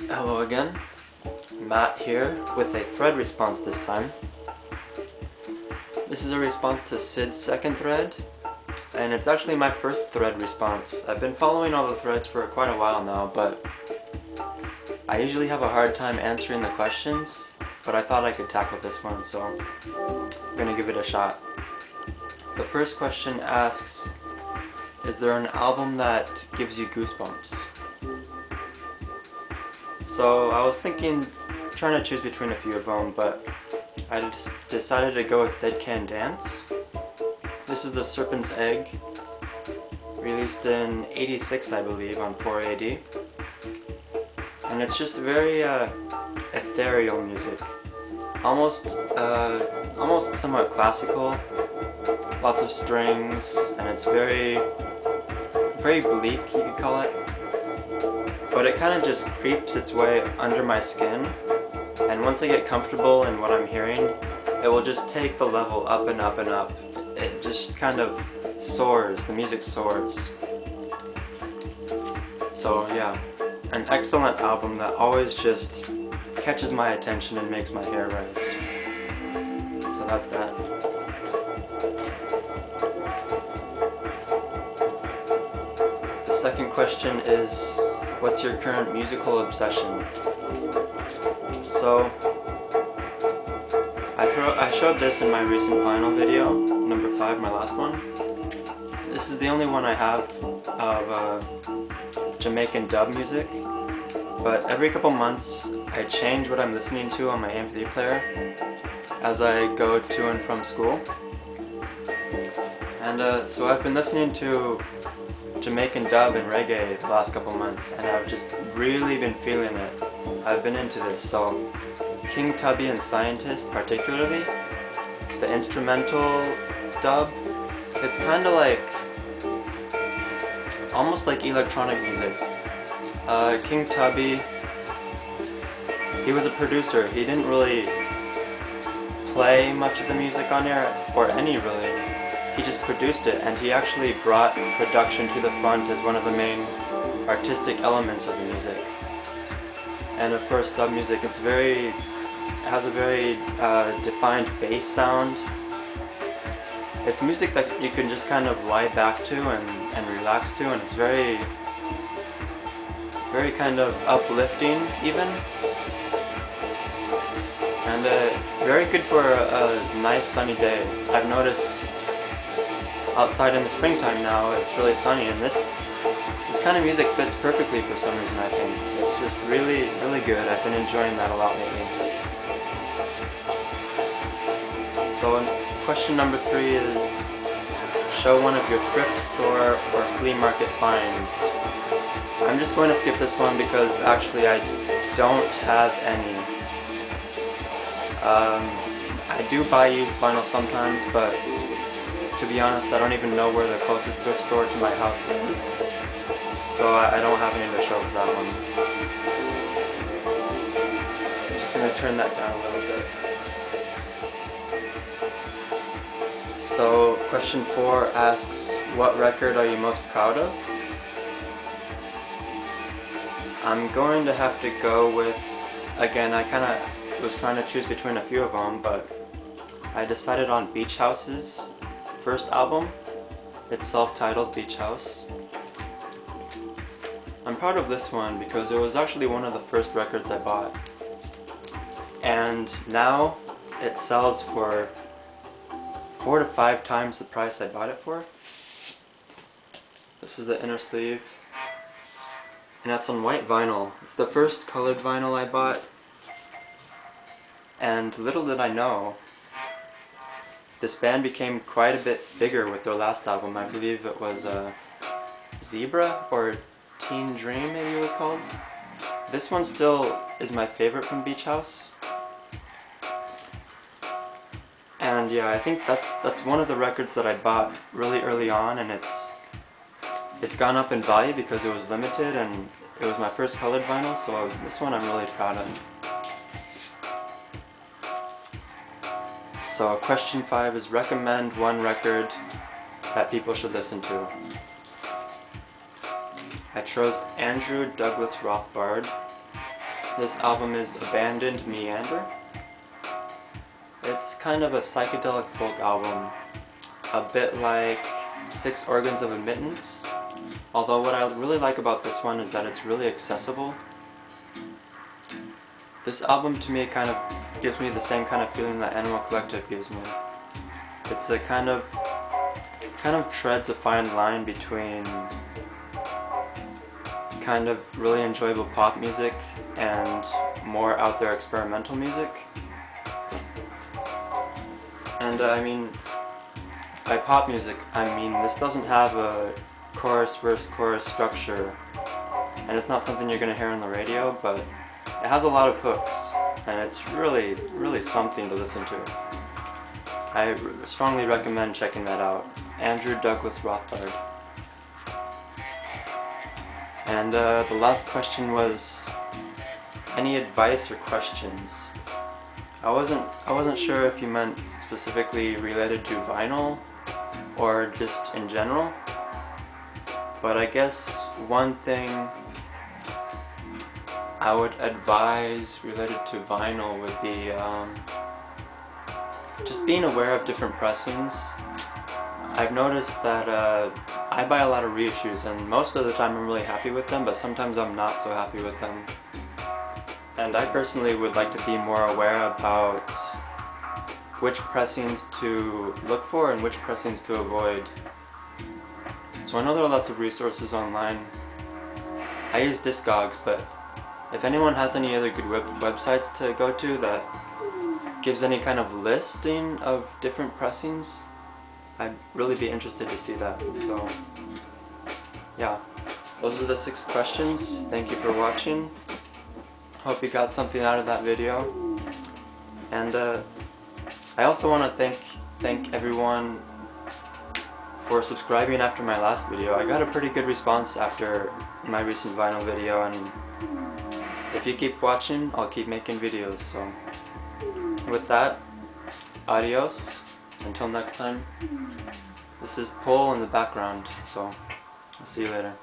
Hello again, Matt here with a thread response this time. This is a response to Sid's second thread, and it's actually my first thread response. I've been following all the threads for quite a while now, but I usually have a hard time answering the questions, but I thought I could tackle this one, so I'm gonna give it a shot. The first question asks, is there an album that gives you goosebumps? So I was trying to choose between a few of them, but I just decided to go with Dead Can Dance. This is the Serpent's Egg, released in '86 I believe on 4AD. And it's just very ethereal music, almost somewhat classical, lots of strings, and it's very bleak, you could call it. But it kind of just creeps its way under my skin, and once I get comfortable in what I'm hearing, it will just take the level up and up and up. It just kind of soars, the music soars. So yeah, an excellent album that always just catches my attention and makes my hair rise. So that's that. The second question is, what's your current musical obsession? So, I showed this in my recent vinyl video, number 5, my last one. This is the only one I have of Jamaican dub music, but every couple months I change what I'm listening to on my MP3 player as I go to and from school. And so I've been listening to Jamaican dub and reggae the last couple months, and I've just really been feeling it. I've been into this, so King Tubby and Scientist particularly, the instrumental dub, it's kind of like, almost like electronic music. King Tubby, he was a producer. He didn't really play much of the music on there, or any really. He just produced it, and he actually brought production to the front as one of the main artistic elements of the music. And of course, dub music, it has a very defined bass sound. It's music that you can just kind of lie back to and relax to, and it's very kind of uplifting even. And very good for a nice sunny day. I've noticed outside in the springtime now, it's really sunny, and this kind of music fits perfectly for some reason, I think. It's just really good. I've been enjoying that a lot lately. So question number 3 is, show one of your thrift store or flea market finds. I'm just going to skip this one because actually I don't have any. I do buy used vinyl sometimes, but to be honest, I don't even know where the closest thrift store to my house is, so I don't have any to show for that one. I'm just going to turn that down a little bit. So question 4 asks, what record are you most proud of? I'm going to have to go with, again, I kind of was trying to choose between a few of them, but I decided on Beach House's first album. It's self-titled, Beach House. I'm proud of this one because it was actually one of the first records I bought, and now it sells for 4 to 5 times the price I bought it for. This is the inner sleeve, and that's on white vinyl. It's the first colored vinyl I bought, and little did I know, this band became quite a bit bigger with their last album. I believe it was Zebra or Teen Dream, maybe it was called. This one still is my favorite from Beach House. And yeah, I think that's one of the records that I bought really early on, and it's gone up in value because it was limited and it was my first colored vinyl, so this one I'm really proud of. So question 5 is, recommend one record that people should listen to. I chose Andrew Douglas Rothbard This album is Abandoned Meander. It's kind of a psychedelic folk album, a bit like Six Organs of Admittance, although what I really like about this one is that it's really accessible. This album to me kind of gives me the same kind of feeling that Animal Collective gives me. It's a kind of treads a fine line between kind of really enjoyable pop music and more out there experimental music. And I mean, by pop music, I mean this doesn't have a chorus verse chorus structure, and it's not something you're going to hear on the radio, but it has a lot of hooks, and it's really something to listen to. I strongly recommend checking that out. Andrew Douglas Rothbard. And the last question was, any advice or questions? I wasn't sure if you meant specifically related to vinyl or just in general, but I guess one thing I would advise related to vinyl would be just being aware of different pressings. I've noticed that I buy a lot of reissues, and most of the time I'm really happy with them, but sometimes I'm not so happy with them. And I personally would like to be more aware about which pressings to look for and which pressings to avoid. So I know there are lots of resources online. I use Discogs, but if anyone has any other good websites to go to that gives any kind of listing of different pressings, I'd really be interested to see that. So yeah, those are the 6 questions. Thank you for watching. Hope you got something out of that video. And I also want to thank everyone for subscribing after my last video. I got a pretty good response after my recent vinyl video, and if you keep watching, I'll keep making videos. So with that, adios. Until next time. This is Pole in the background, so I'll see you later.